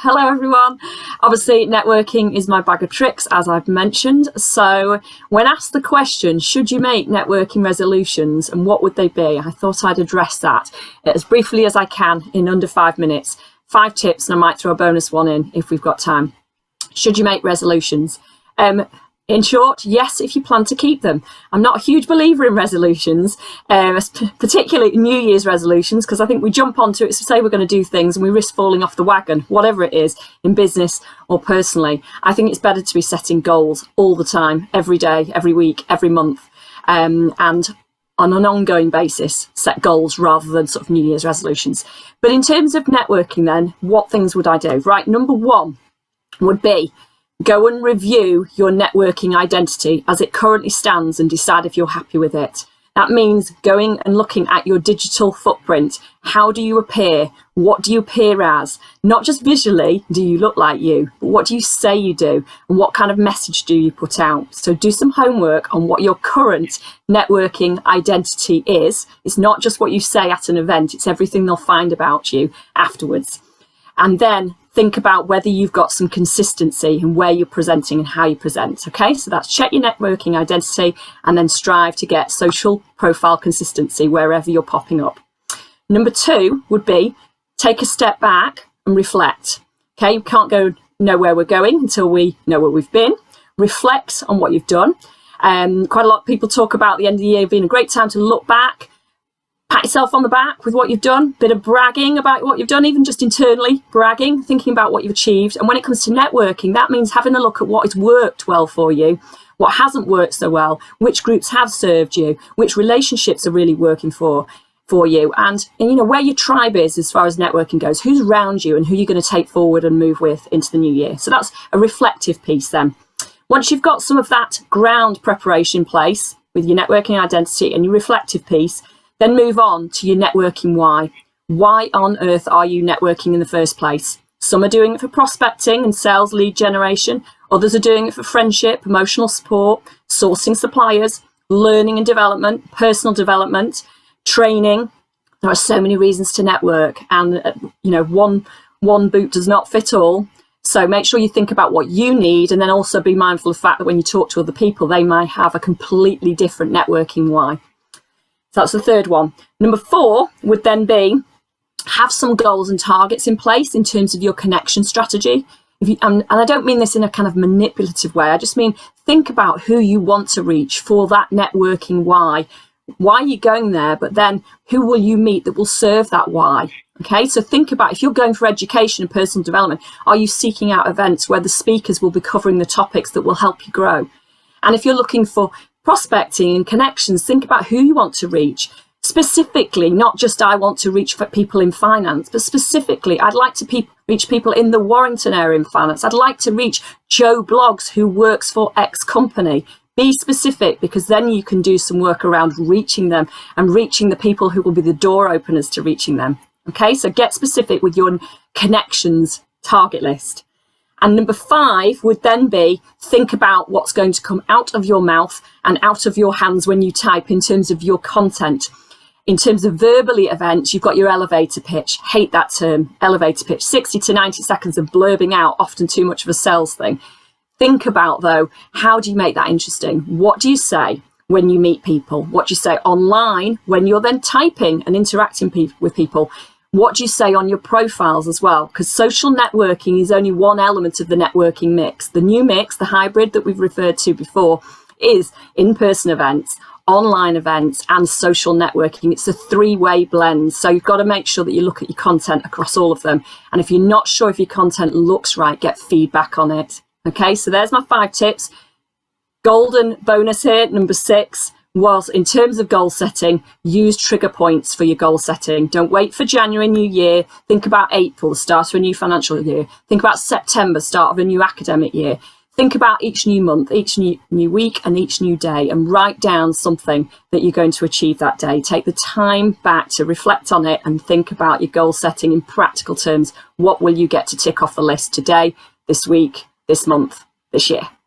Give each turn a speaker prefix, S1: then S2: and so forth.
S1: Hello everyone. Obviously networking is my bag of tricks, as I've mentioned. So when asked the question, should you make networking resolutions and what would they be? I thought I'd address that as briefly as I can in under 5 minutes. 5 tips, and I might throw a bonus one in if we've got time. Should you make resolutions? In short, yes, if you plan to keep them. I'm not a huge believer in resolutions, particularly New Year's resolutions, because I think we jump onto it to say we're going to do things and we risk falling off the wagon, whatever it is, in business or personally. I think it's better to be setting goals all the time, every day, every week, every month, and on an ongoing basis, set goals rather than sort of New Year's resolutions. But in terms of networking then, what things would I do? Right, number 1 would be go and review your networking identity as it currently stands and decide if you're happy with it. That means going and looking at your digital footprint. How do you appear? What do you appear as? Not just visually, do you look like you, but what do you say you do? And what kind of message do you put out? So do some homework on what your current networking identity is. It's not just what you say at an event, it's everything they'll find about you afterwards. And then think about whether you've got some consistency in where you're presenting and how you present. Okay, so that's check your networking identity and then strive to get social profile consistency wherever you're popping up. Number 2 would be take a step back and reflect. Okay, you can't know where we're going until we know where we've been. Reflect on what you've done. Quite a lot of people talk about the end of the year being a great time to look back. Pat yourself on the back with what you've done, bit of bragging about what you've done, even just internally bragging, thinking about what you've achieved. And when it comes to networking, that means having a look at what has worked well for you, what hasn't worked so well, which groups have served you, which relationships are really working for you, and you know where your tribe is as far as networking goes, who's around you and who you're going to take forward and move with into the new year. So that's a reflective piece then. Once you've got some of that ground preparation in place with your networking identity and your reflective piece, then move on to your networking why. Why on earth are you networking in the first place? Some are doing it for prospecting and sales lead generation. Others are doing it for friendship, emotional support, sourcing suppliers, learning and development, personal development, training. There are so many reasons to network, and one boot does not fit all. So make sure you think about what you need, and then also be mindful of the fact that when you talk to other people, they might have a completely different networking why. So that's the 3rd one. Number 4 would then be have some goals and targets in place in terms of your connection strategy. And I don't mean this in a kind of manipulative way. I just mean think about who you want to reach for that networking why. Why are you going there? But then who will you meet that will serve that why? Okay, so think about if you're going for education and personal development, are you seeking out events where the speakers will be covering the topics that will help you grow? And if you're looking for prospecting and connections, think about who you want to reach. Specifically, not just I want to reach for people in finance, but specifically, I'd like to reach people in the Warrington area in finance. I'd like to reach Joe Bloggs who works for X company. Be specific, because then you can do some work around reaching them and reaching the people who will be the door openers to reaching them. Okay, so get specific with your connections target list. And number 5 would then be think about what's going to come out of your mouth and out of your hands when you type in terms of your content. In terms of verbally events, you've got your elevator pitch. Hate that term, elevator pitch. 60 to 90 seconds of blurbing out, often too much of a sales thing. Think about, though, how do you make that interesting? What do you say when you meet people? What do you say online when you're then typing and interacting with people? What do you say on your profiles as well? Because social networking is only one element of the networking mix. The new mix, the hybrid that we've referred to before, is in-person events, online events, and social networking. It's a 3-way blend. So you've got to make sure that you look at your content across all of them. And if you're not sure if your content looks right, get feedback on it. Okay, so there's my 5 tips. Golden bonus here, number 6. Was in terms of goal setting, use trigger points for your goal setting. Don't wait for January, new year. Think about April, the start of a new financial year. Think about September, start of a new academic year. Think about each new month, each new week, and each new day, and write down something that you're going to achieve that day. Take the time back to reflect on it and think about your goal setting in practical terms. What will you get to tick off the list today, this week, this month, this year?